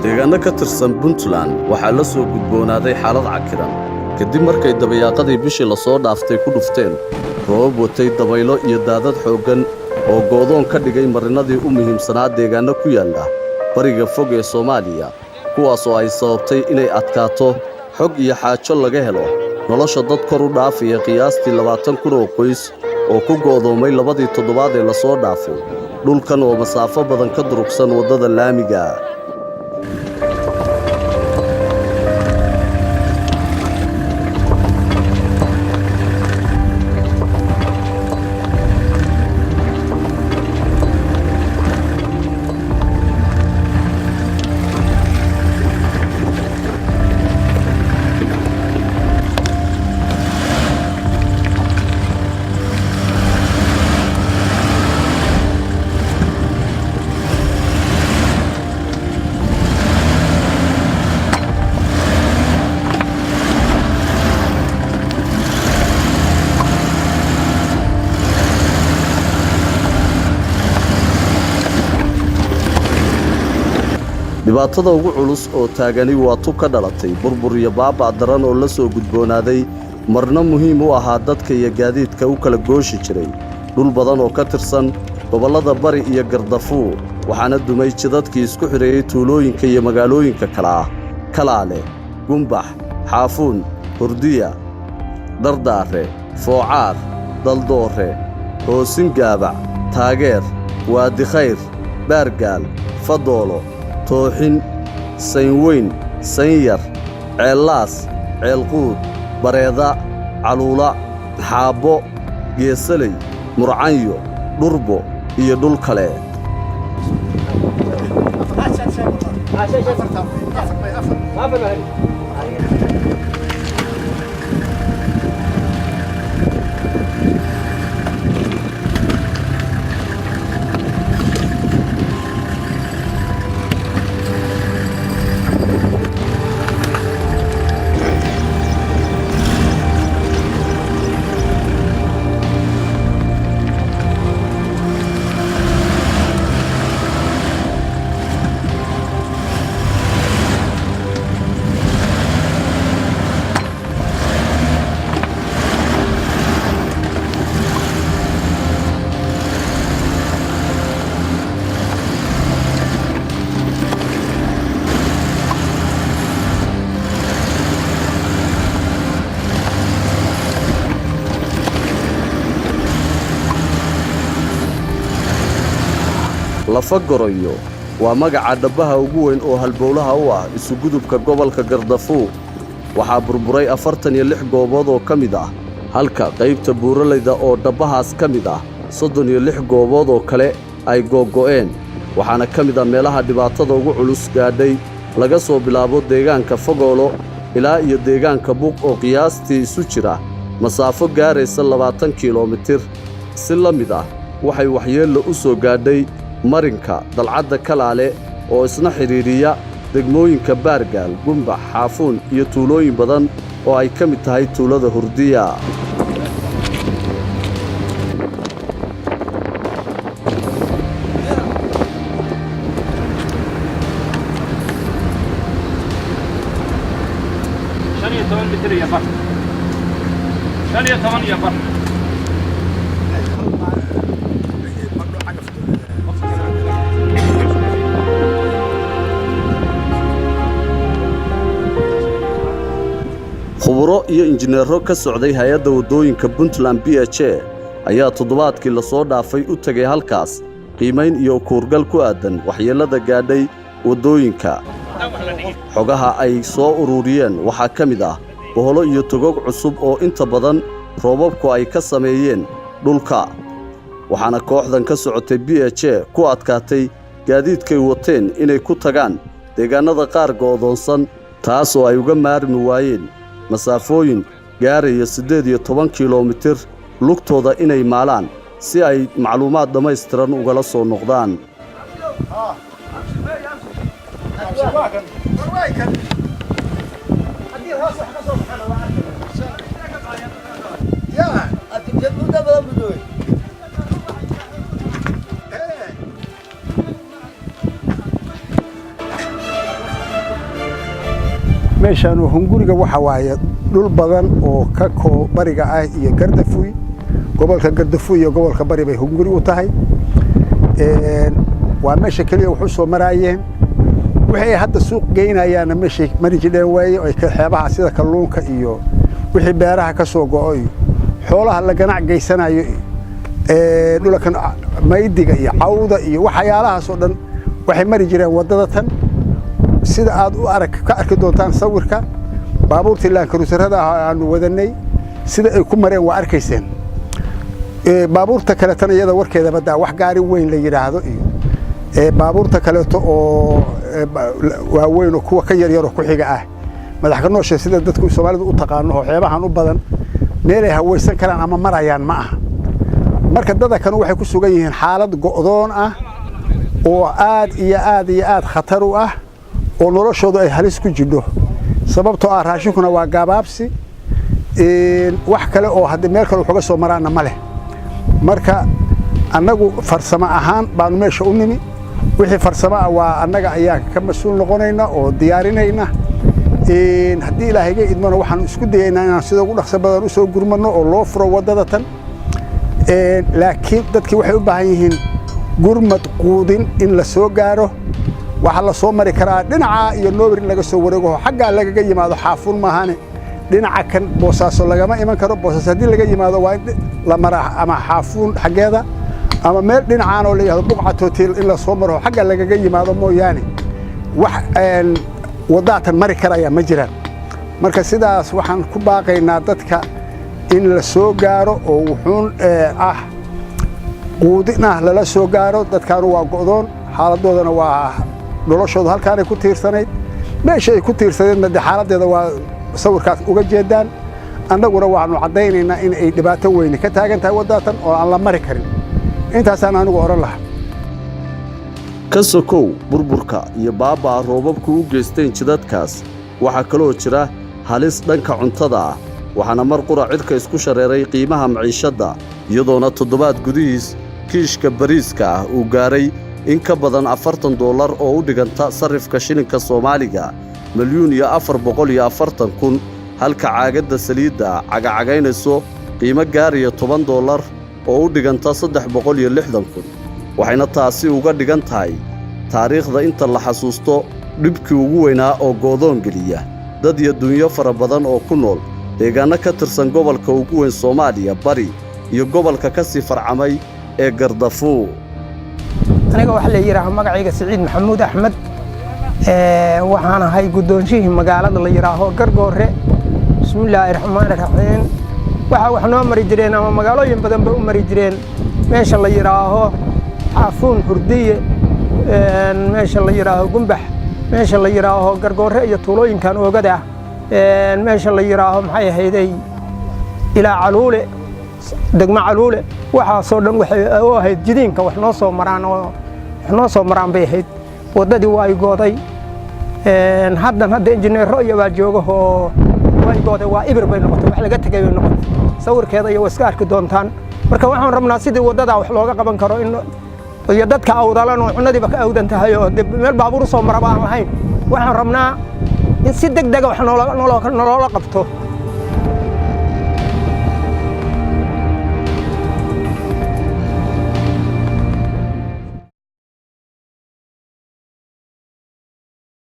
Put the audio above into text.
deegaano ka tirsan Puntland waxaa la soo gudboonaaday xaalad cakiran kadib markay dabayaaqadii bishii la soo dhaaftay ku dhufteen roobab watay dabaylo iyo daadad xooggan oo goodoon ka dhigay marinadii u muhiimsanaa deegaano ku yaalla bariga fog ee Soomaaliya kuwaas oo ay sababtay inay adkaato xog iyo xaajo laga helo nolosha dad kor u dhaafaya qiyaastii 20,000 oo qoys oo ku goodoomay labadii toddobaad ee la soo dhaafay dhulkan oo masaafo badan ka durugsan wadada laamiga dhibaatada ugu culus oo taagani waa tub ka dhalatay burbur iyo baabaa daran oo la soo gudboonaaday marna muhiim u ahaa dadka iyo gaadiidka u kala gooshi jiray dhul badan oo ka tirsan gobolada Bari iyo Gardafuu waxaana dumay jidadkii isku xireeyay tuulooyinka iyo magaalooyinka kalaale Gumbax Xaafuun Hurdiya Dardaare Foocaar Daldoore Hoosingaaba Taageer Waadi Khayr Baargaal Fadoolo tooxin saynweyn sanyar ceellaas ceelquud bareeda caluula xaabo geesaley murcanyo dhurbo iyo dhul kale lafa goroyo waa magaca dhabaha ugu weyn oo halbowlaha u ah isu gudubka gobolka Gardafuu waxaa burburay 46 goobood oo kamid ah halka qaybta buuraleyda oo dhabahaas kamid ah 36 goobood oo kale ay go'go'een waxaana kamid ah meelaha dhibaatada ugu culus gaadhay laga soo bilaabo deegaanka Fogoolo ilaa iyo deegaanka Buuq oo qiyaastii isu jira masaafo gaaraysa 20 kiiloomitir si la mid ah waxay waxyeello u soo gaadhay marinka dalcadda kalaale oo isna xiriiriya degmooyinka Baargaal Gumbax Xaafuun iyo tuulooyin badan oo ay ka mid tahay tuulada Hurdiya khuburo iyo injineero ka socday hay'adda wadooyinka Puntland PHA ayaa toddobaadkii la soo dhaafay u tagay halkaas qiimayn iyo kuurgal ku aadan waxyeelada gaadhay wadooyinka xogaha ay soo ururiyeen waxaa ka mid ah boholo iyo togog cusub oo inta badan roobabku ay ka sameeyeen dhulka waxaana kooxdan ka socotay PHA ku adkaatay gaadiidkay wateen inay ku tagaan deegaanada qaar goodoonsan taas oo ay uga maarmi waayeen masaafooyin gaaraya 18 kiiloomitir lugtooda inay maalaan si ay macluumaad dhammaystiran ugala soo noqdaan meeshaan hunguriga waxa waaye dhul badan oo ka bariga ah iyo Gardafuu gobolka Gardafuu iyo gobolka Bari bay hunguri u tahay waa meesha kaliya wuxuu soo maraayeen wixii hadda suuq geynayaan meesha mari jideen way ay ka xeebaha sida kalluunka iyo wixii beeraha ka soo go'ay xoolaha la ganac geysanayo dhulkan maydiga iyo cawda iyo waxyaalahaas oo dhan waxay mari jireen wadada tan sida aad u ka arki doontaan sawirka baabuurtii laan karuusarada aanu wadanay sida ay ku mareen waa arkayseen baabuurta kale tan iyada warkeeda badaa wax gaari weyn la yiraahdo iyo baabuurta kale oo waa weyn oo kuwa ka yar yar oo ku xiga ah madax ka nooshay sida dadku Soomaalidu u taqaano oo xeebahan u badan meel ay hawaysan karaan ama marayaan ma aha marka dadka kan waxay ku sugan yihiin xaalad go'doon ah oo aad iyo aad khatar u ah oo noloshoodu ay halis ku jidho sababtoo ah raashinkuna waa gaabaabsi wax kale oo hadda meel kale uga soo maraana ma leh marka annagu farsamo ahaan baan meesha u nimi wixii farsamo ah waa annaga ayaa ka mas'uul noqonayna oo diyaarinayna haddii ilaahayga idmana waxaan isku dayaynaa inaan sida ugu dhaqso badan u soo gurmano oo loo furo wadada tan laakiin dadkii waxay u baahan yihiin gurmad quudin in la soo gaaro waxa la soo mari karaa dhinaca iyo noobir laga soo wareego xagga laga yimaado xaafun maahane dhinaca kan boosaaso lagama iman karo boosas hadii laga yimaado waa la maraa ama xaafun xageeda ama meel dhinacaan oo leeyahay buqcad hotel in la soo maro xagga laga yimaado mooyaane wax wadaatan mari karaya ma jiraan marka sidaas waxaan ku baaqaynaa dadka in la soo gaaro oo wuxuun quudina la soo gaaro dadkan waa go'doon xaaladoodana waa noloshooda halkaan ay ku tiirsanayd meesha ay ku tiirsadeen xaaladeeda waa sawirkaas uga jeedaan annaguna waxaanu cadaynaynaa in ay dhibaato weyn ka taagan tahay wadatan oo aan la mari karin intaasaan anigu oran lahaa ka sokow burburka iyo baabaa roobabku u geysteen jidadkaas waxaa kaloo jira halis dhanka cuntada ah waxaana mar qura cirka isku shareeray qiimaha maciishadda iyadoona toddobaad gudihiis kiishka bariiska ah uu gaaray in ka badan $40 oo u dhiganta sarifka shilinka Soomaaliga $1,440,000 halka caagadda saliidda cagacagaynayso qiimo gaaraya $10 oo u dhiganta $360,000 waxayna taasi uga dhigan tahay taariikhda inta la xasuusto dhibkii ugu weynaa oo goodoon geliya dad iyo dunyo fara badan oo ku nool deegaano ka tirsan gobolka ugu weyn Soomaaliya Bari iyo gobolka ka sii farcamay ee Gardafuu aniga waxa la yiraahdo magacayga Saciid Maxamuud Axmed waxaan ahay gudoonshihii magaalada la yiraahdo Gargoore bismillaahir rahmaanir rahiim waxa noo mari jireen ama magaalooyin badan bay u mari jireen meesha la yiraahdo Xaafuun Hurdiye meesha la yiraahdo Gumbax meesha la yiraahdo Gargoore iyo tuulooyinkan oogada meesha la yiraahdo maxay ahaydey ilaa Caluule degma Caluule waxa soo dhan waxay oo ahayd jidiinka wax noo soo maraan bay ahayd wadadii way gooday hadda injineero iyo waa joogo oo way gooday waa ibir bay noqotay wax laga tagay bay noqotay sawirkeeda iyo iska arki doontaan marka waxaan rabnaa sidii wadada wax looga qaban karo in iyo dadka awdalan oo cunadiiba ka awdan tahay oo meel baabuur soo maraba aan lahayn waxaan rabnaa in si degdeg ah wax noola qabto